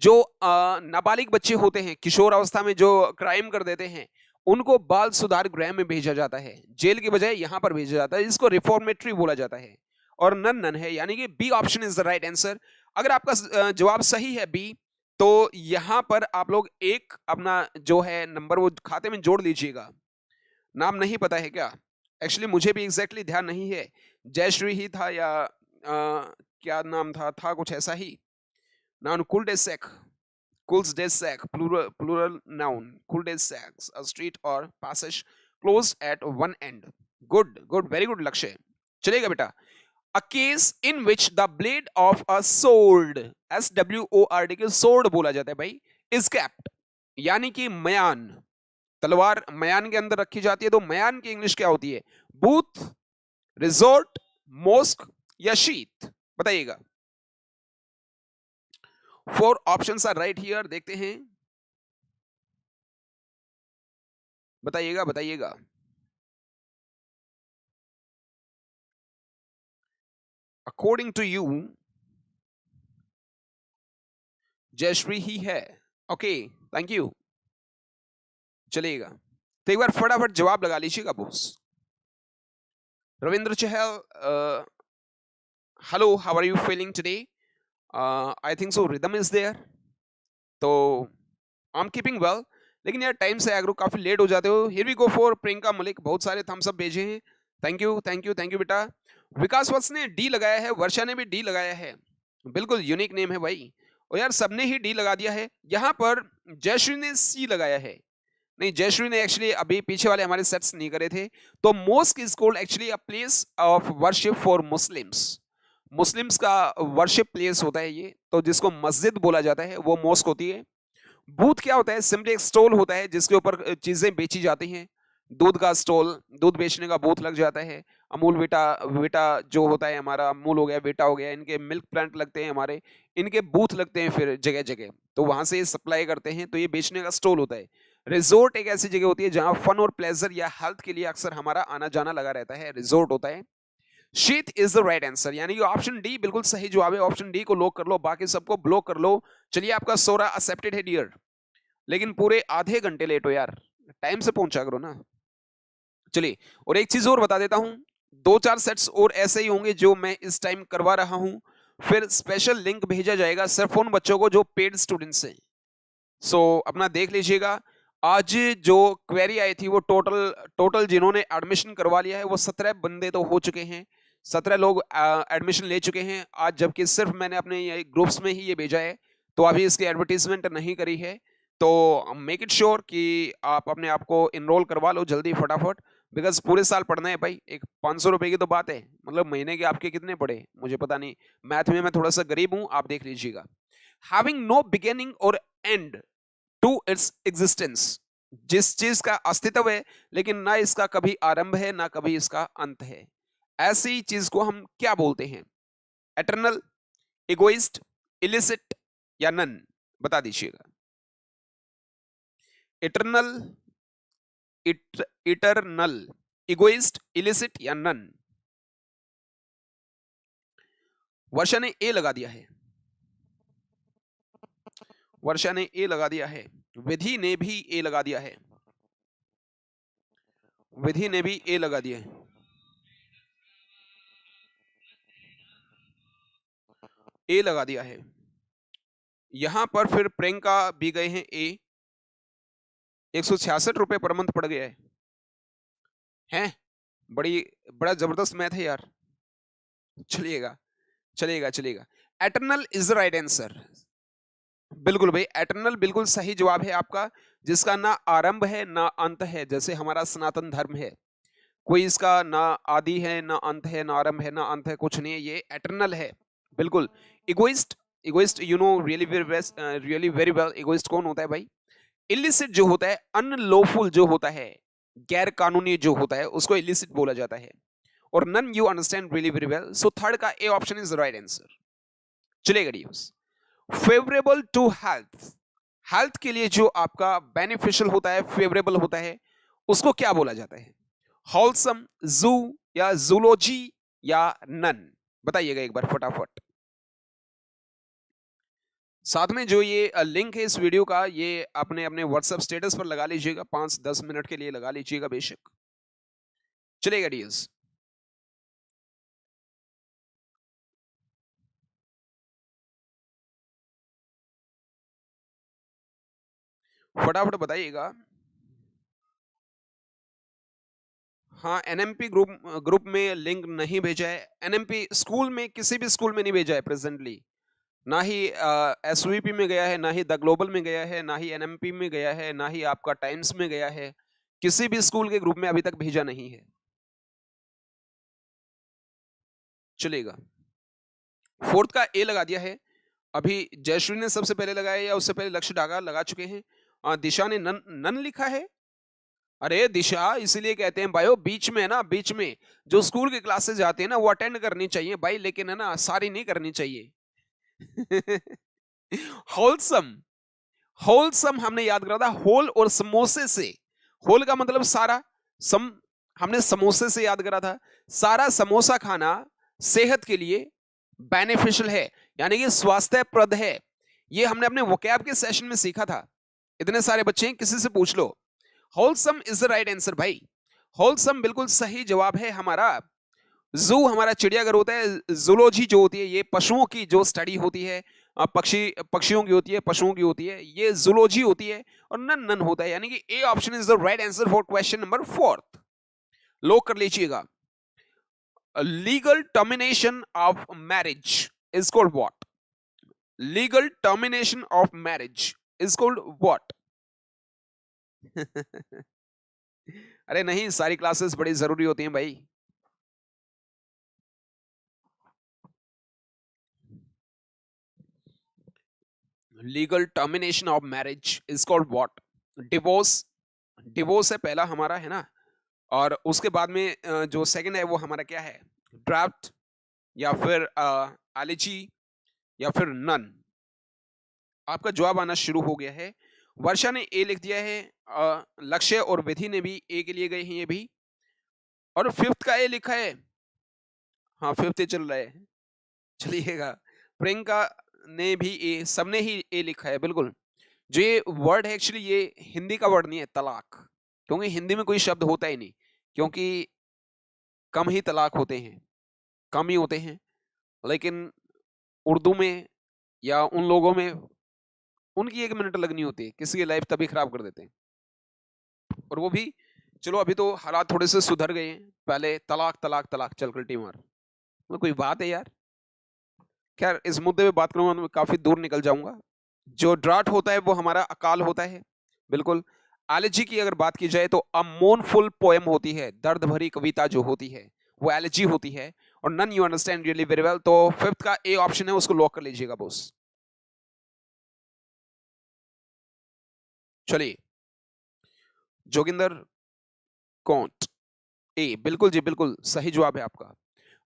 जो नाबालिग बच्चे होते हैं किशोर अवस्था में जो क्राइम कर देते हैं, उनको बाल सुधार गृह में भेजा जाता है, जेल की बजाय यहां पर भेजा जाता है, जिसको रिफॉर्मेटरी बोला जाता है। और नन नन है, यानी कि B option is the right answer. अगर आपका जवाब सही है बी, तो यहां पर आप लोग एक अपना जो है नंबर वो खाते में जोड़ लीजिएगा। नाम नहीं पता है क्या, एक्चुअली मुझे भी एग्जैक्टली ध्यान नहीं है, जयश्री ही था या क्या नाम था कुछ ऐसा ही। Noun cool day sac, Cool's day sack, plural noun. Cool day sacks, a street or passage closed at one end. Good, good, very good लक्ष्य। चलेगा बेटा। A case in which the blade of a sword, SWORD के sword बोला जाता है भाई, is kept, यानी कि मयान, तलवार मयान के अंदर रखी जाती है, तो मयान की इंग्लिश क्या होती है, बूथ, रिजोर्ट, मोस्क या शीत, बताइएगा। 4 ऑप्शंस आर राइट हियर, देखते हैं, बताइएगा बताइएगा। अकॉर्डिंग टू यू जयश्री ही है, ओके थैंक यू। चलिएगा, तो एक बार फटाफट जवाब लगा लीजिएगा boss. Ravindra Chahal, hello how are you feeling today, I think so rhythm is there, तो आई एम कीपिंग वेल, लेकिन यार टाइम से आगे काफी लेट हो जाते हो। Here we go for Priyanka Malik, बहुत सारे थम्स अप भेजे हैं, thank you thank you thank you बेटा। विकास वत्स ने डी लगाया है, वर्षा ने भी डी लगाया है, बिल्कुल यूनिक नेम है भाई, और यार सबने ही डी लगा दिया है। यहाँ पर जयश्री ने सी लगाया है, नहीं जयश्री ने एक्चुअली अभी पीछे वाले हमारे सेट्स नहीं करे थे। तो mask is called actually a place of worship for Muslims, Muslims का वर्शिप प्लेस होता है ये, तो जिसको मस्जिद बोला जाता है वो मॉस्क होती है। बूथ क्या होता है, सिंपली एक स्टॉल होता है जिसके ऊपर चीजें बेची जाती हैं, दूध का स्टॉल, दूध बेचने का बूथ लग जाता है। अमूल बेटा, बेटा जो होता है हमारा, अमूल हो गया, बेटा हो गया, इनके मिल्क प्लांट लगते हैं हमारे, इनके बूथ लगते हैं फिर जगह जगह, तो वहां से सप्लाई करते हैं, तो ये बेचने का स्टॉल होता है। रिजोर्ट एक ऐसी जगह होती है जहां फन और प्लेजर या हेल्थ के लिए अक्सर हमारा आना जाना लगा रहता है, रिजोर्ट होता है। शीत इज द राइट आंसर, यानी कि ऑप्शन डी बिल्कुल सही जवाब है। ऑप्शन डी को लॉक कर लो, बाकी सबको ब्लॉक कर लो। चलिए आपका सोरा एक्सेप्टेड है डियर, लेकिन पूरे आधे घंटे लेट हो यार, टाइम से पहुंचा करो ना। चलिए और एक चीज और बता देता हूं, 2-4 सेट्स और ऐसे ही होंगे जो मैं इस टाइम करवा रहा हूं, फिर स्पेशल लिंक भेजा जाएगा सिर्फ उन बच्चों को जो पेड स्टूडेंट्स हैं। सो अपना देख लीजिएगा। आज जो क्वेरी आई थी वो टोटल जिन्होंने एडमिशन करवा लिया है वो 17 बंदे तो हो चुके हैं, 17 लोग एडमिशन ले चुके हैं आज, जबकि सिर्फ मैंने अपने ग्रुप्स में ही ये भेजा है, तो अभी इसकी एडवर्टीजमेंट नहीं करी है। तो मेक इट श्योर कि आप अपने आप को इनरोल करवा लो जल्दी फटाफट, बिकॉज पूरे साल पढ़ना है भाई। एक 500 रुपए की तो बात है, मतलब महीने के आपके कितने पड़े मुझे पता नहीं, मैथ में मैं थोड़ा सा गरीब हूं, आप देख लीजिएगा। हैविंग नो बिगिनिंग और एंड टू इट्स एग्जिस्टेंस, जिस चीज का अस्तित्व है लेकिन ना इसका कभी आरंभ है ना कभी इसका अंत है, ऐसी चीज को हम क्या बोलते हैं? एटर्नल, इगोइस्ट, इलिसिट या नन, बता दीजिएगा। इटर्नल, इटर्नल, इगोइस्ट, इलिसिट या नन। वर्षा ने ए लगा दिया है, वर्षा ने ए लगा दिया है, विधि ने भी ए लगा दिया है, विधि ने भी ए लगा दिया है, ए लगा दिया है। यहां पर फिर प्रियंका भी गए हैं ए, 166 रुपए पर मंथ पड़ गया है, हैं? बड़ा जबरदस्त मैथ है यार। चलिएगा चलिएगा चलिएगा, eternal is the right answer, बिल्कुल भाई एटर्नल बिल्कुल सही जवाब है आपका, जिसका ना आरंभ है ना अंत है, जैसे हमारा सनातन धर्म है, कोई इसका ना आदि है ना अंत है, ना आरंभ है ना अंत है, कुछ नहीं है, ये एटर्नल है बिल्कुल। Egoist, egoist you know really very well, egoist कौन होता है भाई? इलिसिट जो होता है, अनलॉफुल जो होता है, गैर कानूनी जो होता है, उसको इलिसिट बोला जाता है। और none you understand really very well, so third का A option is the right answer. चलेगा dears, favourable to health, health के लिए जो आपका बेनिफिशियल होता है, फेवरेबल होता है, उसको क्या बोला जाता है? होलसम, जू या जूलॉजी या नन, बताइएगा एक बार फटाफट। साथ में जो ये लिंक है इस वीडियो का, ये आपने अपने व्हाट्सएप स्टेटस पर लगा लीजिएगा, 5-10 मिनट के लिए लगा लीजिएगा बेशक। चलेगा डियर्स, फटाफट बताइएगा। हाँ एनएमपी ग्रुप में लिंक नहीं भेजा है, एनएमपी स्कूल में किसी भी स्कूल में नहीं भेजा है प्रेजेंटली, ना ही एसवीपी में गया है, ना ही द ग्लोबल में गया है, ना ही एनएमपी में गया है, ना ही आपका टाइम्स में गया है, किसी भी स्कूल के ग्रुप में अभी तक भेजा नहीं है। चलेगा, फोर्थ का ए लगा दिया है, अभी जयश्री ने सबसे पहले लगाया या उससे पहले लक्ष्य डागा लगा चुके हैं। दिशा ने नन लिखा है, अरे दिशा इसीलिए कहते हैं भाई, बीच में है ना, बीच में जो स्कूल की क्लासेस जाते हैं ना वो अटेंड करनी चाहिए भाई, लेकिन है ना सारी नहीं करनी चाहिए। होलसम, होलसम हमने याद करा था, होल और समोसे से, होल का मतलब सारा, सम हमने समोसे से याद करा था, सारा समोसा खाना सेहत के लिए बेनिफिशियल है, यानी कि स्वास्थ्यप्रद है, ये हमने अपने वोकैब के सेशन में सीखा था। इतने सारे बच्चे हैं, किसी से पूछ लो। Wholesome is the right answer भाई, होलसम बिल्कुल सही जवाब है हमारा। जू हमारा चिड़ियाघर होता है, जूलॉजी जो होती है ये पशुओं की जो स्टडी होती है, पक्षी पक्षियों की होती है, पशुओं की होती है, ये जूलॉजी होती है, और नन नन होता है, यानी कि ए option is the right answer for question number 4। Lock कर लीजिएगा। Legal termination of marriage is called what? Legal termination of marriage is called what? अरे नहीं, सारी क्लासेस बड़ी जरूरी होती हैं भाई। Legal termination of marriage is called what? Divorce, divorce है पहला हमारा, है ना, और उसके बाद में जो सेकंड है वो हमारा क्या है? ड्राफ्ट, या फिर एलिजी, या फिर नन। आपका जवाब आना शुरू हो गया है। वर्षा ने ए लिख दिया है, लक्ष्य और विधि ने भी ए के लिए गए हैं ये भी, और फिफ्थ का ए लिखा है। हाँ, फिफ्थ ए चल रहा है, चलिएगा। प्रियंका ने भी ए, सबने ही ए लिखा है, बिल्कुल। जो ये वर्ड है एक्चुअली ये हिंदी का वर्ड नहीं है, तलाक, क्योंकि हिंदी में कोई शब्द होता ही नहीं, क्योंकि कम ही तलाक होते हैं, कम ही होते हैं। लेकिन उर्दू में या उन लोगों में उनकी 1 मिनट लगनी होती है, किसी की लाइफ तभी खराब कर देते हैं। और वो भी, चलो अभी तो हालात थोड़े से सुधर गए हैं, पहले तलाक तलाक तलाक चल कल्टी मार, वो कोई बात है यार। खैर, इस मुद्दे पे बात करूंगा तो मैं काफी दूर निकल जाऊंगा। जो ड्राट होता है वो हमारा अकाल होता है, बिल्कुल। एलिजी की अगर बात की जाए तो अ मोurnful पोएम होती है, दर्द भरी कविता जो होती है वो एलिजी होती है। और none you understand really very well, तो फिफ्थ का ए ऑप्शन है, उसको लॉक कर लीजिएगा बॉस। चलिए, जोगिंदर कौंट, ए, बिल्कुल जी बिल्कुल सही जवाब है आपका।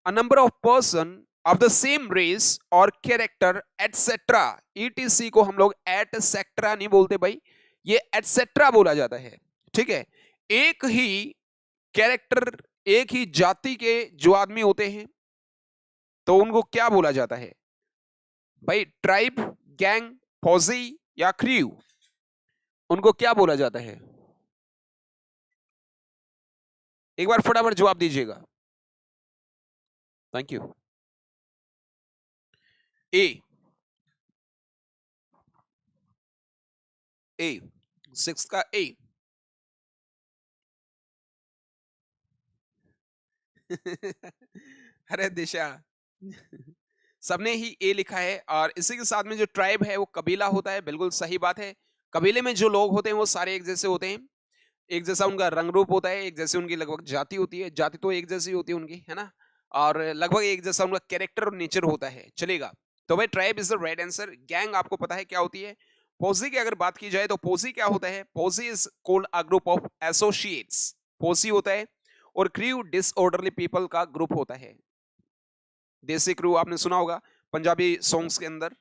A number of person of the same race और कैरेक्टर एटसेट्रा, ईटीसी को हम लोग एटसेट्रा नहीं बोलते भाई, ये एटसेट्रा बोला जाता है, ठीक है। एक ही कैरेक्टर, एक ही जाति के जो आदमी होते हैं तो उनको क्या बोला जाता है भाई? ट्राइब, गैंग, फौजी, या क्रू, उनको क्या बोला जाता है? एक बार फटाफट जवाब दीजिएगा। Thank you. A, A, six का ए। अरे दिशा, सबने ही ए लिखा है, और इसी के साथ में जो ट्राइब है वो कबीला होता है, बिल्कुल सही बात है। कबीले में जो लोग होते हैं वो सारे एक जैसे होते हैं, एक जैसा उनका रंग रूप होता है, एक जैसी उनकी लगभग जाति होती है, जाति तो एक जैसी होती है उनकी, है ना, और लगभग एक जैसा उनका कैरेक्टर और नेचर होता है, चलेगा। तो भाई tribe is the right answer. Gang आपको पता है क्या होती है। पोजी की अगर बात की जाए तो पोजी क्या होता है? Posse is called a group of associates, posse होता है। और क्रू डिसऑर्डरली पीपल का ग्रुप होता है। देसी क्रू आपने सुना होगा पंजाबी सॉन्ग्स के अंदर,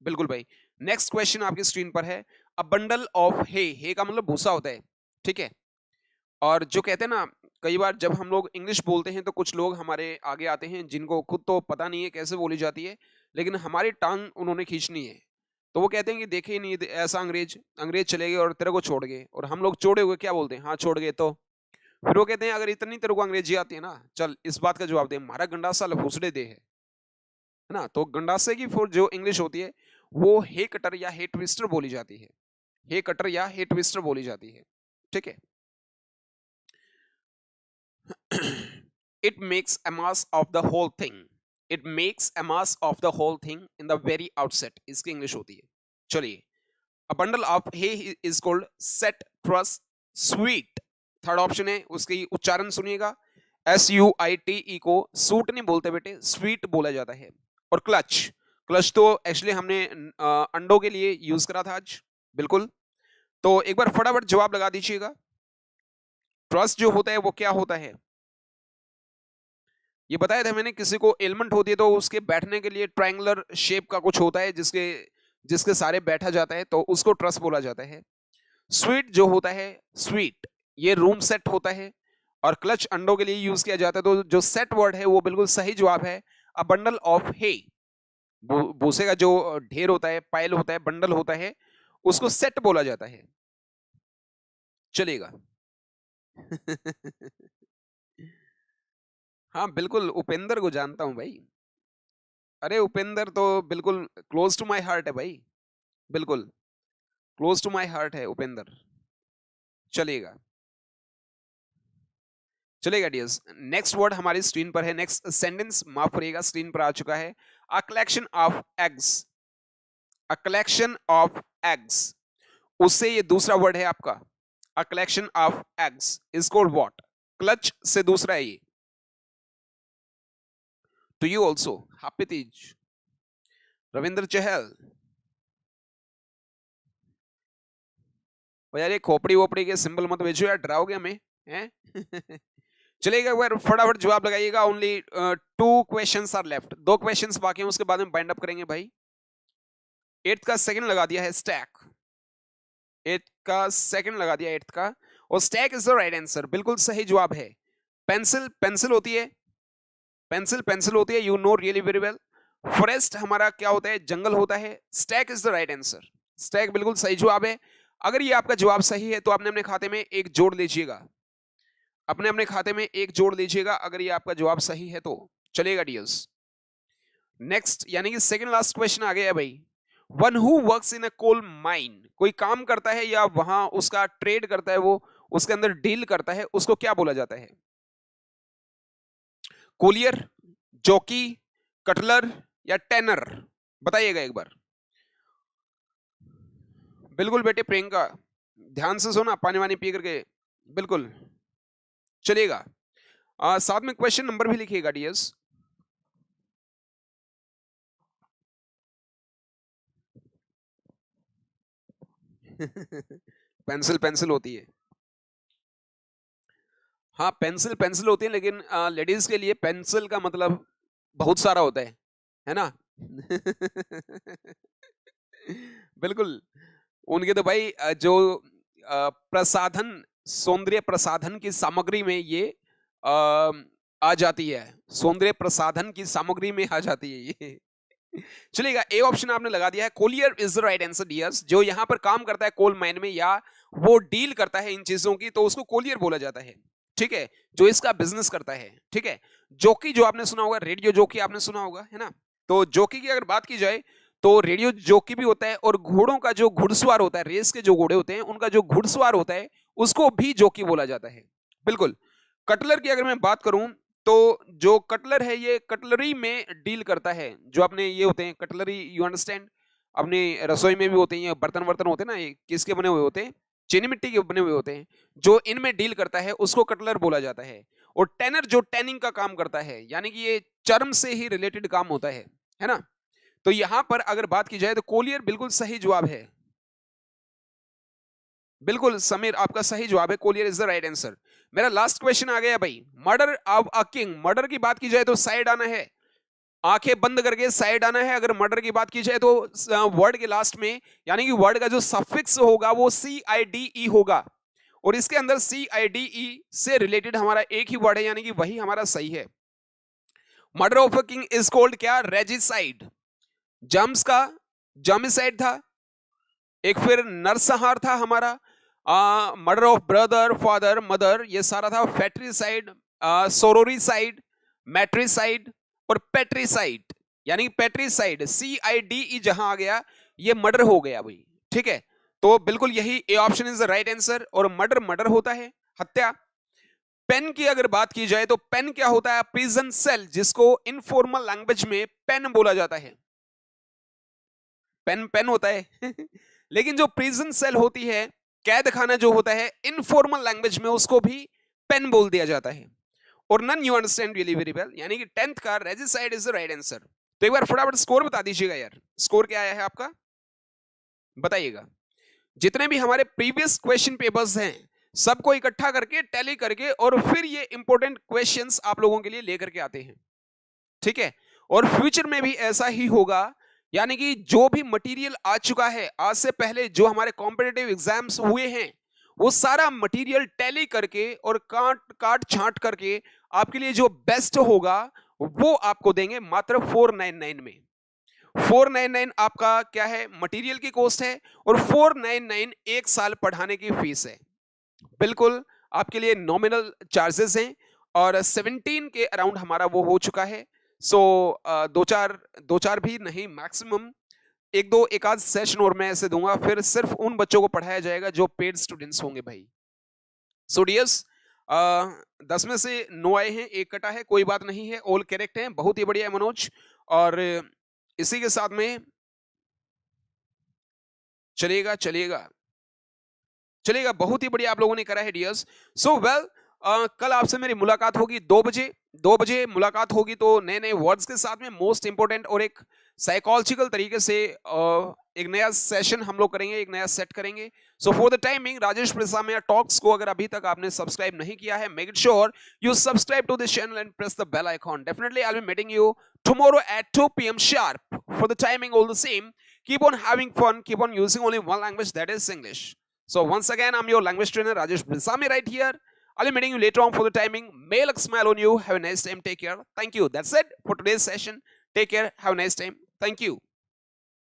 बिल्कुल भाई। नेक्स्ट क्वेश्चन आपकी स्क्रीन पर है। अ बंडल ऑफ हे का मतलब भूसा होता है, ठीक है। और जो कहते हैं ना, कई बार जब हम लोग इंग्लिश बोलते हैं तो कुछ लोग हमारे आगे आते हैं जिनको खुद तो पता नहीं है कैसे बोली जाती है, लेकिन हमारी टांग उन्होंने खींचनी है। तो वो कहते हैं कि देखे ही नहीं ऐसा अंग्रेज, अंग्रेज चले गए और तेरे को छोड़ गए, और हम लोग छोड़े हुए क्या बोलते हैं? हाँ छोड़ गए। तो फिर वो कहते हैं अगर इतनी तेरे को अंग्रेजी आती है ना, चल इस बात का जवाब दे, हमारा गंडासा लफूसड़े दे है ना। तो गंडासे की फिर जो इंग्लिश होती है वो हे कटर या हे ट्विस्टर बोली जाती है, हे कटर या हे ट्विस्टर बोली जाती है, ठीक है। It makes a mass of the whole thing. It makes a mass of the whole thing in the very outset, इसकी इंग्लिश होती है। चलिए, a bundle of hay is called set truss sweet। Third option है, उसकी उच्चारण सुनिएगा। SUITE को सूट नहीं बोलते बेटे, स्वीट बोला जाता है। और क्लच, क्लच तो एक्चुअली हमने अंडों के लिए यूज करा था आज, बिल्कुल। तो एक बार फटाफट जवाब लगा दीजिएगा। ट्रस जो होता है वो क्या होता है? ये बताया था मैंने, किसी को एलिमेंट होती है तो उसके बैठने के लिए ट्रायंगुलर शेप का कुछ होता है जिसके जिसके सारे बैठा जाता है, तो उसको ट्रस बोला जाता है। स्वीट जो होता है, स्वीट ये रूम सेट होता है। और क्लच अंडों के लिए यूज किया जाता है। तो जो सेट वर्ड है वो बिल्कुल सही जवाब है, अ बंडल ऑफ हे। भूसे का जो ढेर होता है, पाइल होता है, बंडल होता है, उसको सेट बोला जाता है, चलेगा। हाँ बिल्कुल, उपेंद्र को जानता हूं भाई। अरे उपेंद्र तो बिल्कुल क्लोज टू माय हार्ट है भाई, बिल्कुल क्लोज टू माय हार्ट है उपेंद्र। चलेगा, चलेगा डियर्स। नेक्स्ट वर्ड हमारी स्क्रीन पर है, नेक्स्ट सेंटेंस माफ करिएगा स्क्रीन पर आ चुका है। A collection of eggs, a collection of eggs, उससे ये दूसरा वर्ड है आपका, a collection of eggs is called what? Clutch से दूसरा है ये। To you also happy Teej. Ravindra Chahal, यार ये खोपड़ी वोपड़ी के सिंबल मत भेजो यार, डराओगे हमें हैं? चलिएगा एक बार फटाफट जवाब लगाइएगा। Only 2 questions are left, 2 questions बाकी हैं, उसके बाद में बाइंड अप करेंगे भाई। 8th का सेकंड लगा दिया है स्टैक, 8th का सेकंड लगा दिया 8th का, और stack is the right answer, बिल्कुल सही जवाब है। पेंसिल पेंसिल होती है, पेंसिल पेंसिल होती है, you know really very well. Forest हमारा क्या होता है? जंगल होता है। Stack is the right answer, stack बिल्कुल सही जवाब है। अगर ये आपका जवाब सही है तो आपने अपने खाते में एक जोड़ लीजिएगा, अपने अपने खाते में एक जोड़ लीजिएगा अगर ये आपका जवाब सही है तो। चलेगा डियर्स। नेक्स्ट यानी कि सेकंड लास्ट क्वेश्चन आ गया है भाई। One who works in a coal mine, कोई काम करता है या वहां उसका ट्रेड करता है, वो उसके अंदर डील करता है, उसको क्या बोला जाता है? कोलियर, जॉकी, कटलर या टेनर? बताइएगा एक बार। बिल्कुल बेटे प्रियंका, ध्यान से सुना, पानी वानी पी करके, बिल्कुल चलेगा। साथ में क्वेश्चन नंबर भी लिखिएगा डियर्स। पेंसिल पेंसिल होती है, हाँ पेंसिल पेंसिल होती है, लेकिन लेडीज के लिए पेंसिल का मतलब बहुत सारा होता है ना? बिल्कुल, उनके तो भाई जो प्रसाधन, सौंदर्य प्रसाधन की सामग्री में ये अ, आ जाती है, सौंदर्य प्रसाधन की सामग्री में आ जाती है ये। चलिएगा, ए ऑप्शन आपने लगा दिया है, Collier is the right answer dears. जो यहां पर काम करता है कोल माइन में या वो डील करता है इन चीजों की, तो उसको कोलियर बोला जाता है, ठीक है, जो इसका बिजनेस करता है, ठीक है। जोकी जो आपने सुना होगा, रेडियो जोकी आपने सुना होगा, है ना? तो जोकी की अगर बात की जाए तो रेडियो जोकी भी होता है, और घोड़ों का जो घुड़सवार होता है, रेस के जो घोड़े होते हैं उनका जो घुड़सवार होता है उसको भी जोकी बोला जाता है, बिल्कुल। कटलर की अगर मैं बात करूं तो जो कटलर है ये कटलरी में डील करता है, जो अपने ये होते हैं कटलरी, यू अंडरस्टैंड, अपने रसोई में भी होते हैं, बर्तन वर्तन होते हैं ना, ये किसके बने हुए होते हैं? चीनी मिट्टी के बने हुए होते हैं, जो इनमें डील करता है उसको कटलर बोला जाता है। और टेनर जो टैनिंग का काम करता है, यानी कि ये चर्म से ही रिलेटेड काम होता है ना? तो यहां पर अगर बात की जाए तो कोलियर बिल्कुल सही जवाब है, बिल्कुल समीर आपका सही जवाब है, Collier is the right answer. मेरा लास्ट क्वेश्चन आ गया भाई, murder of a king, murder की बात की जाए तो साइड आना है, आंखें बंद करके साइड आना है। अगर मर्डर की बात की जाए तो वर्ड के लास्ट में, यानी कि वर्ड का जो सफिक्स होगा वो CIDE होगा, और इसके अंदर CIDE से रिलेटेड हमारा एक ही वर्ड है, यानी कि वही हमारा सही है। Murder of a king is called क्या? रेजिसाइड। जम्स का जमिसाइड था, एक फिर नरसंहार था हमारा, murder of brother father mother, ये सारा था फैट्रीसाइड, सोरोरीसाइड, मैट्रीसाइड और पेट्रीसाइड। यानी पेट्रीसाइड CIDE जहां आ गया ये मर्डर हो गया भाई, ठीक है। तो बिल्कुल यही ए option is the right answer, और मर्डर मर्डर होता है, हत्या। पेन की अगर बात की जाए तो पेन क्या होता है? प्रिजन सेल, जिसको इनफॉर्मल लैंग्वेज में पेन बोला जाता है, पेन पेन होता है। लेकिन जो प्रिजन सेल होती है, कैद खाना जो होता है, इनफॉर्मल लैंग्वेज में उसको भी पेन बोल दिया जाता है। और none you understand really very well, यानी कि 10th का regicide is the right answer. तो एक बार फटाफट स्कोर बता दीजिएगा यार, स्कोर क्या आया है आपका, बताइएगा। जितने भी हमारे प्रीवियस क्वेश्चन पेपर्स हैं सबको इकट्ठा करके टैली करके और फिर ये इंपॉर्टेंट क्वेश्चंस आप लोगों के लिए लेकर के आते हैं, ठीक है। और फ्यूचर में भी ऐसा ही होगा, यानी कि जो भी मटेरियल आ चुका है आज से पहले, जो हमारे कॉम्पिटिटिव एग्जाम्स हुए हैं, वो सारा मटेरियल टैली करके और काट काट छांट करके आपके लिए जो बेस्ट होगा वो आपको देंगे मात्र 499 में। 499 आपका क्या है? मटेरियल की कॉस्ट है, और 499 एक साल पढ़ाने की फीस है, बिल्कुल आपके लिए नॉमिनल चार्जेस हैं। और 17 के अराउंड हमारा वो हो चुका है, सो दो चार भी नहीं, मैक्सिमम एक आध सेशन और मैं ऐसे दूंगा, फिर सिर्फ उन बच्चों को पढ़ाया जाएगा जो पेड स्टूडेंट्स होंगे भाई। सो डियर्स, 10 में से 9 आए हैं, 1 कटा है, कोई बात नहीं है, ऑल करेक्ट हैं, बहुत ही बढ़िया है मनोज। और इसी के साथ में चलिएगा चलिएगा चलिएगा, बहुत ही बढ़िया आप लोगों ने करा है डियर्स। सो वेल, कल आपसे मेरी मुलाकात होगी 2 बजे, 2 बजे मुलाकात होगी, तो नए नए वर्ड्स के साथ में, मोस्ट इंपोर्टेंट और एक साइकोलॉजिकल तरीके से एक नया सेशन हम लोग करेंगे, एक नया सेट करेंगे। So for the timing, Rajesh Prasad talks को अगर अभी तक आपने सब्सक्राइब नहीं किया है, make it sure you subscribe to this channel and press the bell icon. Definitely I will be meeting you tomorrow at 2 p.m. sharp. For the timing all the same, keep on having fun, keep on using only one language, that is English. So once again, I'm your language trainer Rajesh Brisami right here. I'll be meeting you later on for the timing. May luck smile on you. Have a nice time. Take care. Thank you. That's it for today's session. Take care. Have a nice time. Thank you.